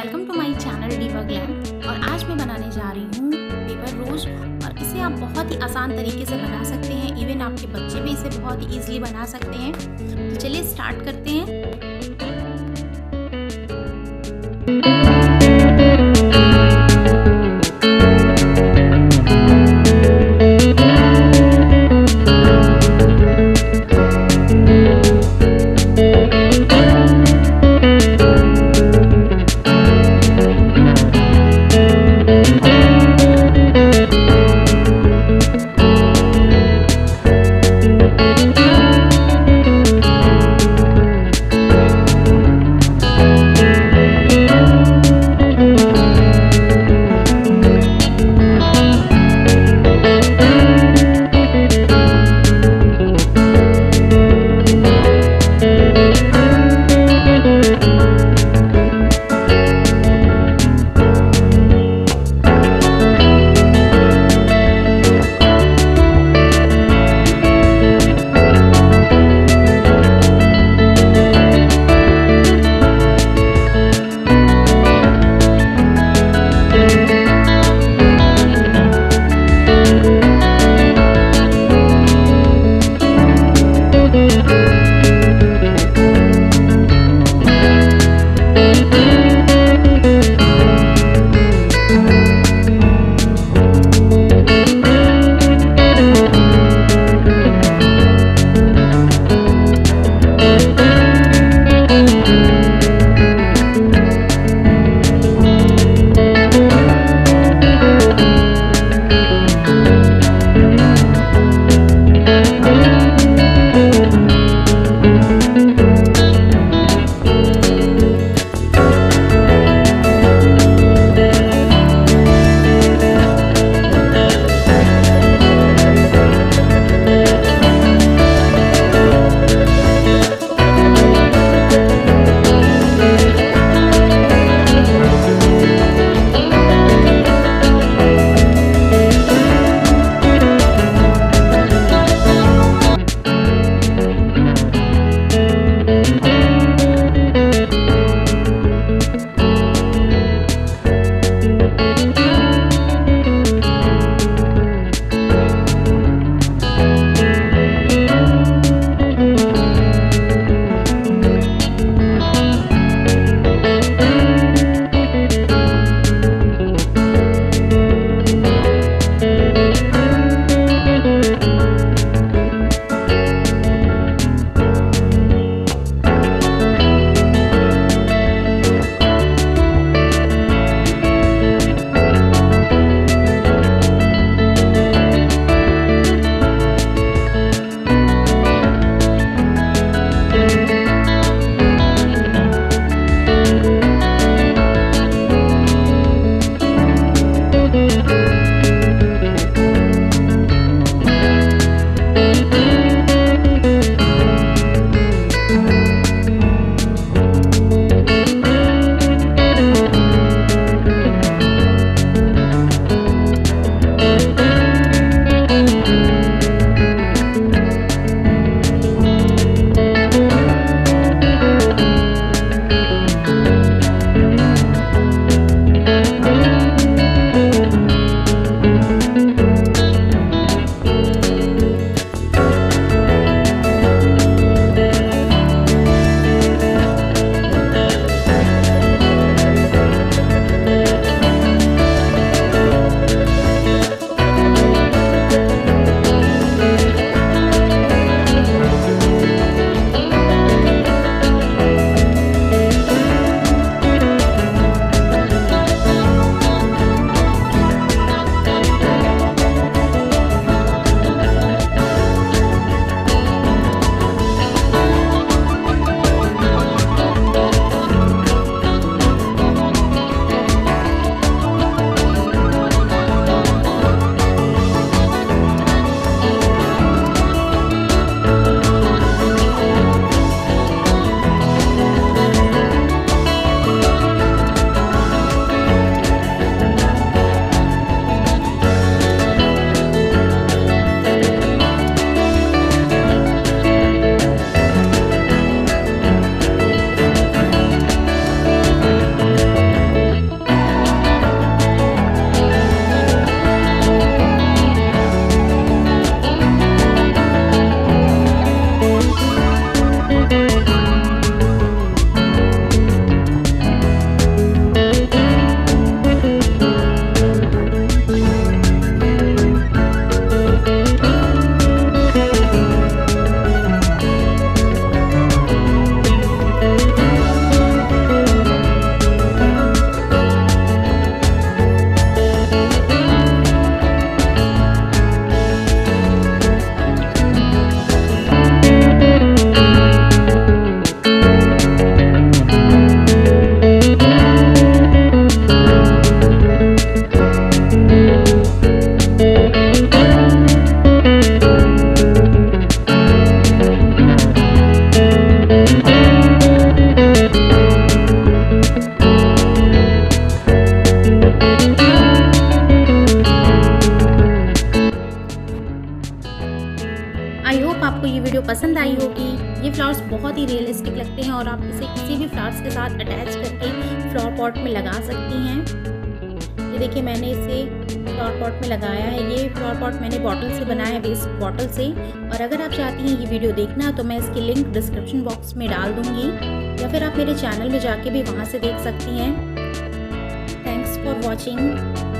Welcome to my channel Diva Glam. और आज मैं बनाने जा रही हूँ पेपर रोज। और इसे आप बहुत ही आसान तरीके से बना सकते हैं। इवन आपके बच्चे भी इसे बहुत ही ईजिली बना सकते हैं। तो चलिए स्टार्ट करते हैं। ये फ्लावर्स बहुत ही रियलिस्टिक लगते हैं और आप इसे किसी भी फ्लावर्स के साथ अटैच करके फ्लावर पॉट में लगा सकती हैं। ये देखिए मैंने इसे फ्लावर पॉट में लगाया है। ये फ्लावर पॉट मैंने बॉटल से बनाया है, वेस्ट बॉटल से। और अगर आप चाहती हैं ये वीडियो देखना तो मैं इसकी लिंक डिस्क्रिप्शन बॉक्स में डाल दूँगी, या फिर आप मेरे चैनल में जाके भी वहाँ से देख सकती हैं। Thanks for watching.